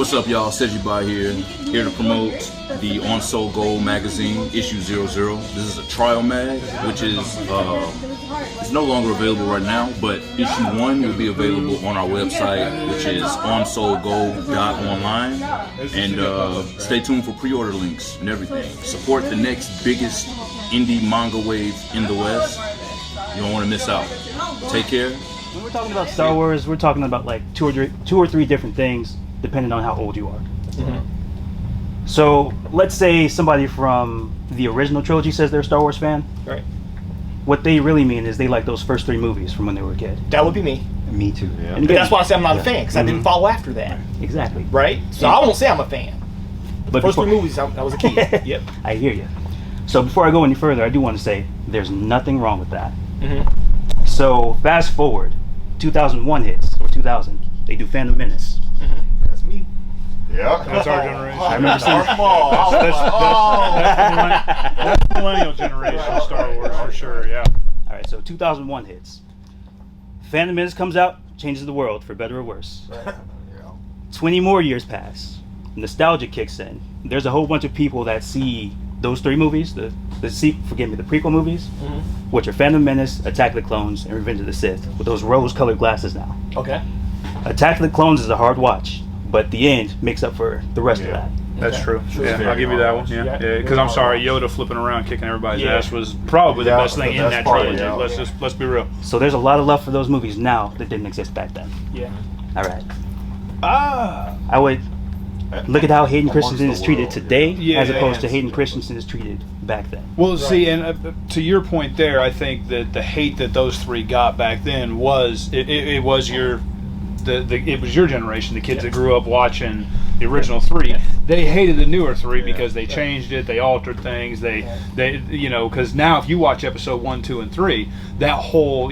What's up, y'all? Sejibai here to promote the On Soul Gold magazine, issue 00. This is a trial mag, which is it's no longer available right now, but issue 1 will be available on our website, which is onsoulgold.online. And stay tuned for pre-order links and everything. Support the next biggest indie manga wave in the West. You don't want to miss out. Take care. When we're talking about Star Wars, we're talking about like two or three different things, depending on how old you are. Mm-hmm. So let's say somebody from the original trilogy says they're a Star Wars fan. Right. What they really mean is they like those first 3 movies from when they were a kid. That would be me. Me too. Yeah. And that's why I say I'm not a fan, because I didn't follow after that. Exactly. Right? So I won't say I'm a fan. But first 3 movies, I was a kid. Yep. I hear you. So before I go any further, I do want to say there's nothing wrong with that. Mm-hmm. So fast forward, 2001 hits, or 2000, they do Phantom Menace. Mm-hmm. That's me. Yeah. That's our generation. I remember seeing That's the millennial generation of Star Wars for sure, yeah. All right, so 2001 hits. Phantom Menace comes out, changes the world for better or worse. Yeah. 20 more years pass. Nostalgia kicks in. There's a whole bunch of people that see those 3 movies, the prequel movies, which are Phantom Menace, Attack of the Clones, and Revenge of the Sith, with those rose-colored glasses now. Okay. Attack of the Clones is a hard watch, but the end makes up for the rest of that. That's true. Yeah, I'll give you that one. Yeah, because I'm sorry, Yoda flipping around kicking everybody's ass was probably the best thing in that trilogy. Let's be real. So there's a lot of love for those movies now that didn't exist back then. Yeah. All right. I would look at how Hayden Christensen is treated today, as opposed to Hayden Christensen is treated back then. Well, see, and to your point there, I think that the hate that those 3 got back then was it was your generation, the kids that grew up watching the original 3. They hated the newer 3 because they changed it, they altered things, they because now if you watch episode 1, 2, and 3, that whole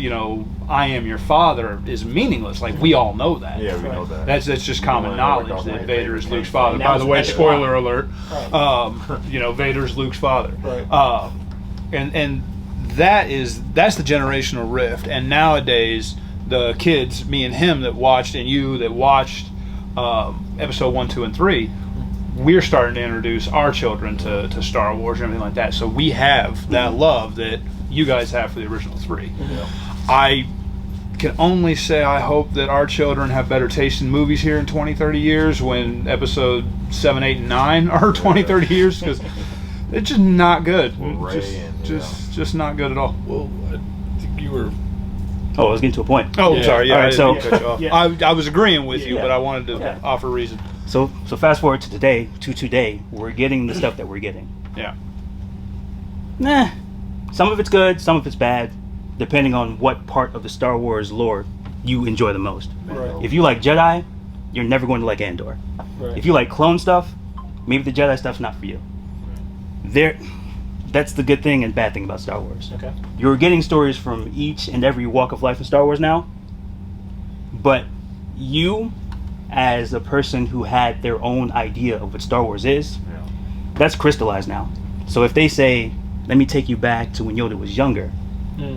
I am your father is meaningless. Like, we all know that. Yeah, we know that. That's just common knowledge that Vader is Luke's father. By the way, spoiler alert. Vader's Luke's father. Right. And that's the generational rift. And nowadays, the kids, me and him that watched, and you that watched episode 1, 2, and 3, we're starting to introduce our children to Star Wars and everything like that. So we have that love that you guys have for the original 3. Mm-hmm. I can only say I hope that our children have better taste in movies here in 20, 30 years when episode 7, 8, and 9 are 20, 30 years, because it's just not good. Just not good at all. Well, I think you were... Oh, I was getting to a point. Oh, sorry. Yeah, all right, so I was agreeing with you, but I wanted to offer reason. So fast forward to today, we're getting the stuff that we're getting. Yeah. Some of it's good, some of it's bad, depending on what part of the Star Wars lore you enjoy the most. Right. If you like Jedi, you're never going to like Andor. Right. If you like clone stuff, maybe the Jedi stuff's not for you. That's the good thing and bad thing about Star Wars. Okay. You're getting stories from each and every walk of life in Star Wars now, but you, as a person who had their own idea of what Star Wars is, that's crystallized now. So if they say, let me take you back to when Yoda was younger,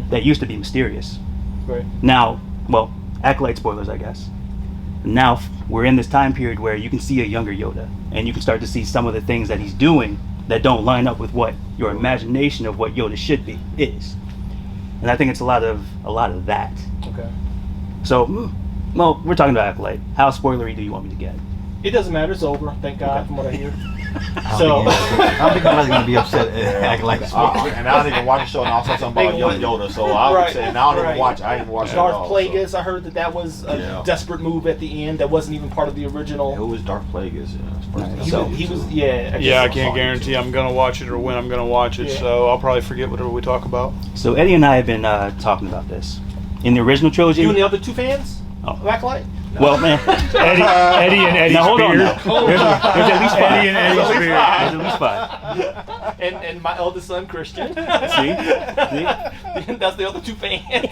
that used to be mysterious. Right. Now, well, Acolyte spoilers, I guess. Now we're in this time period where you can see a younger Yoda, and you can start to see some of the things that he's doing that don't line up with what your imagination of what Yoda should be is. And I think it's a lot of that. Okay. So, well, we're talking about Acolyte. How spoilery do you want me to get? It doesn't matter. It's over. Thank God, from what I hear. I don't think anybody's going to be upset at Acolyte. And I didn't even watch the show, and I saw something about young Yoda, so I would say, now I don't even watch it. I didn't watch it at all. Darth Plagueis, I heard that was a desperate move at the end that wasn't even part of the original. Who was Darth Plagueis? He was, I can't guarantee I'm going to watch it or when I'm going to watch it, so I'll probably forget whatever we talk about. So Eddie and I have been talking about this. In the original trilogy... You and the other 2 fans of Acolyte? No. Well, man, Eddie and Eddie's now, hold beard. On now. There's at least 5. Eddie and Eddie's beard. There's at least 5. And my eldest son, Christian. See? That's the other 2 fans.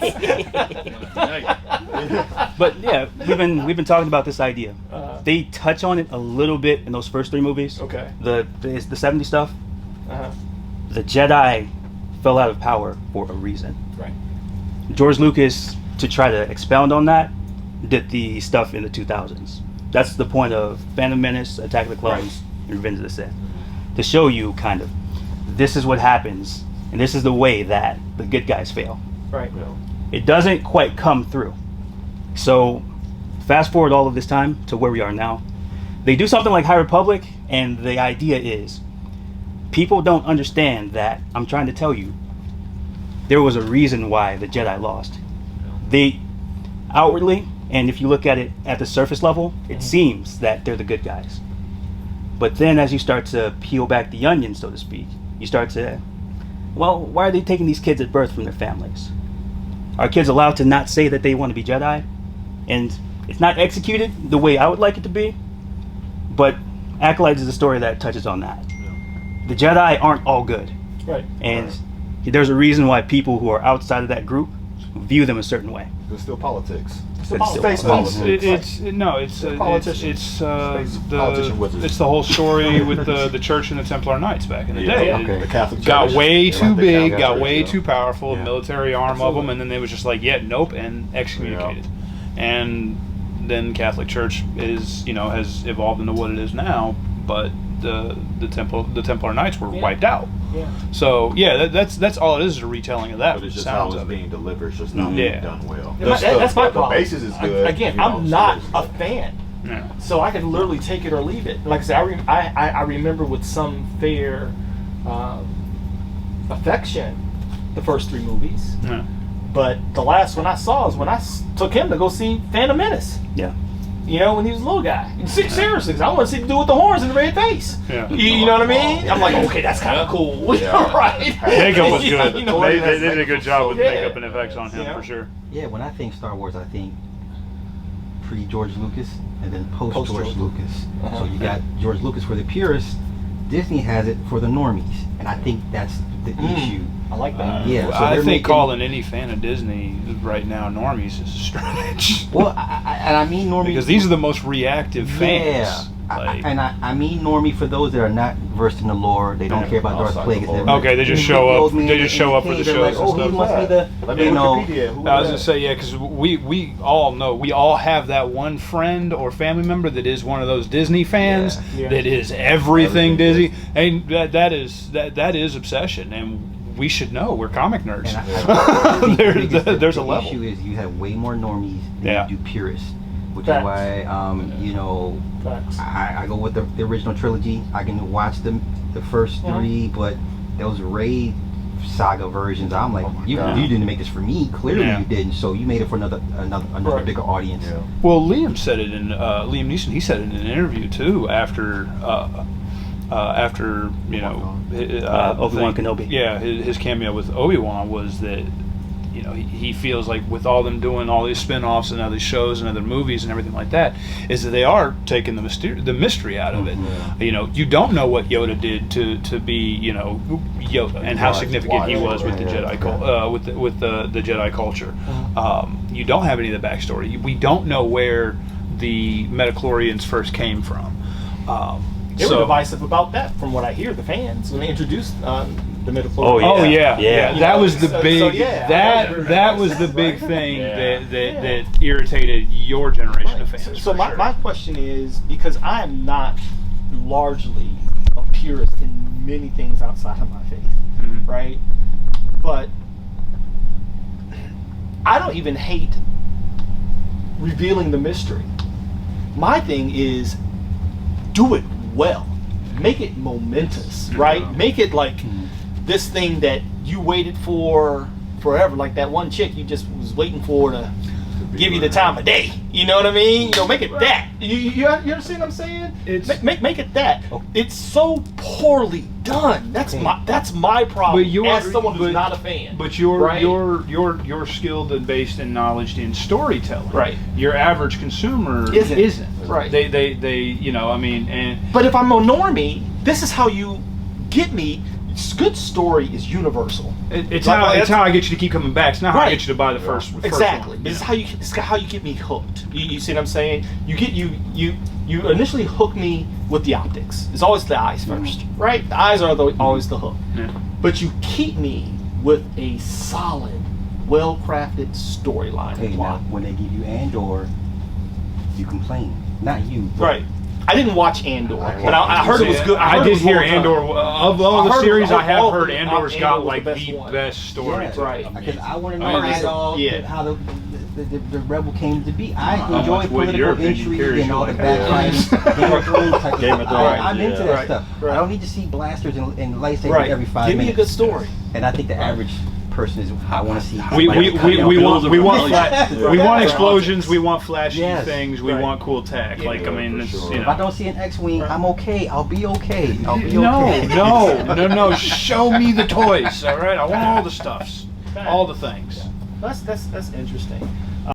But yeah, we've been talking about this idea. They touch on it a little bit in those first 3 movies. Okay. The 70s stuff. Uh-huh. The Jedi fell out of power for a reason. Right. George Lucas, to try to expound on that, did the stuff in the 2000s. That's the point of Phantom Menace, Attack of the Clones, and Revenge of the Sith. To show you kind of, this is what happens, and this is the way that the good guys fail. Right. It doesn't quite come through. So, fast forward all of this time to where we are now. They do something like High Republic, and the idea is, people don't understand that I'm trying to tell you, there was a reason why the Jedi lost. They outwardly, and if you look at it at the surface level, it seems that they're the good guys. But then as you start to peel back the onion, so to speak, you start to, well, why are they taking these kids at birth from their families? Are kids allowed to not say that they want to be Jedi? And it's not executed the way I would like it to be, but Acolytes is a story that touches on that. The Jedi aren't all good. Right. And there's a reason why people who are outside of that group view them a certain way. It's still politics. Space politics. It's politician. it's Politician wizard. it's the whole story with the church and the Templar Knights back in the day. Okay. The Catholic Church. Got way too The big, Catholic got Church, way yeah. too powerful, Yeah. military arm of them, and then they was just like, yeah, nope, and excommunicated. And then Catholic Church is, has evolved into what it is now, but the Templar Knights were wiped out. Yeah. So yeah, that's all it is a retelling of that. But it's just sounds how it's of it. being delivered. It's just not being Yeah. done well. Yeah, that's my the problem. basis is good. Again, I'm not a fan. Yeah. So I can literally take it or leave it. Like I said, I remember with some fair affection the first 3 movies. Yeah. But the last one I saw is when I took him to go see Phantom Menace. Yeah. When he was a little guy. Seriously, 'cause I want to see the dude with the horns and the red face. Yeah. You know what I mean? I'm like, okay, that's kind of cool. Yeah. Right? Makeup was good. You know what I They mean? did a good job with Yeah. makeup and effects on him Yeah. for sure. Yeah, when I think Star Wars, I think pre-George Lucas and then post-George Post-George. Lucas. Uh-huh. So you got George Lucas for the purists, Disney has it for the normies, and I think that's the issue. I like that. Yeah, so I they're think making- calling any fan of Disney right now normies is a stretch. Well, I mean normie Because these are the most reactive fans. Yeah, Like, I mean normie for those that are not versed in the lore. They don't Yeah. care about Darth Outside Plagueis. the lore. They're- Okay, they just the show up- old man they just show up for the they're shows like, and oh, stuff. he must be the, Let me you know. Wikipedia. Who I was is gonna that? say, yeah, because we all know, we all have that one friend or family member that is one of those Disney fans Yeah. that is everything Everything Disney, and that is obsession, and we should know we're comic nerds. And I think There's a the level. issue is you have way more normies than Yeah. you do purists, which Facts. is why Facts. I go with the original trilogy. I can watch the first 3, but those Raid saga versions, I'm like, you God. didn't make this for me. Clearly Yeah. you didn't. So you made it for another Right. bigger audience. Yeah. Well, Liam said it in Liam Neeson. He said it in an interview too after Obi-Wan thing- Kenobi. Yeah, his cameo with Obi-Wan was that he feels like with all them doing all these spin-offs and other shows and other movies and everything like that, is that they are taking the mystery out of it. You don't know what Yoda did to be Yoda and how Right, significant he why, was with the right, Jedi with the Jedi culture. You don't have any of the backstory. We don't know where the Metachlorians first came from. They were divisive about that, from what I hear, the fans, when they introduced the midichlorians. Oh, yeah. Oh yeah, Yeah. That was the So- big. so, yeah, that was the big thing Yeah. that irritated your generation of fans. So for my, sure. my question is, because I am not largely a purist in many things outside of my faith, Mhm. right? But I don't even hate revealing the mystery. My thing is, do it well. Make it momentous, right? Make it like this thing that you waited for forever, like that one chick you just was waiting for to give you the time of day. You know what I mean? Make it that. You understand what I'm saying? It's- make it that. It's so poorly done. That's my problem. As someone who's not a fan. But you're right? you're skilled and based and knowledge in storytelling. Right. Your average consumer Isn't. Right. They and But if I'm a normie, this is how you get me. Good story is universal. it's Like, how well, it's how I get you to keep coming back. It's not how I Right. get you to buy the first Exactly. one. This is how you get me hooked. You see what I'm saying? You initially hook me with the optics. It's always the eyes first, right? The eyes are always the hook. Yeah. But you keep me with a solid, well-crafted storyline Hey, and now plot. when they give you Andor, you complain. Not you. But Right. I didn't watch Andor, Okay. but I heard it was good. I heard it did was hear well done. Andor. Of all I the heard- series, I have all- heard Andor's got Andor was like the the best one. best story. Yeah, to it. right. Because I want to I know mean, how the rebel came to be. I How enjoy much would your political opinion intrigue carry and all the you? backfighting, Game of Thrones type of Game of stuff. Thrones, I'm into that Right, stuff. right. I don't need to see blasters and lightsabers Right. every 5 Give me minutes. a good story. And I think the average person is. I want to see. We want Right. we want explosions. We want flashy Yes. things. We Right. want cool tech. Like I mean, for it's, sure. you If I know. don't see an X-wing, I'm okay. I'll be okay. I'll be No, okay. no. Show me the toys. All right, I want all the stuffs, all the things. That's interesting.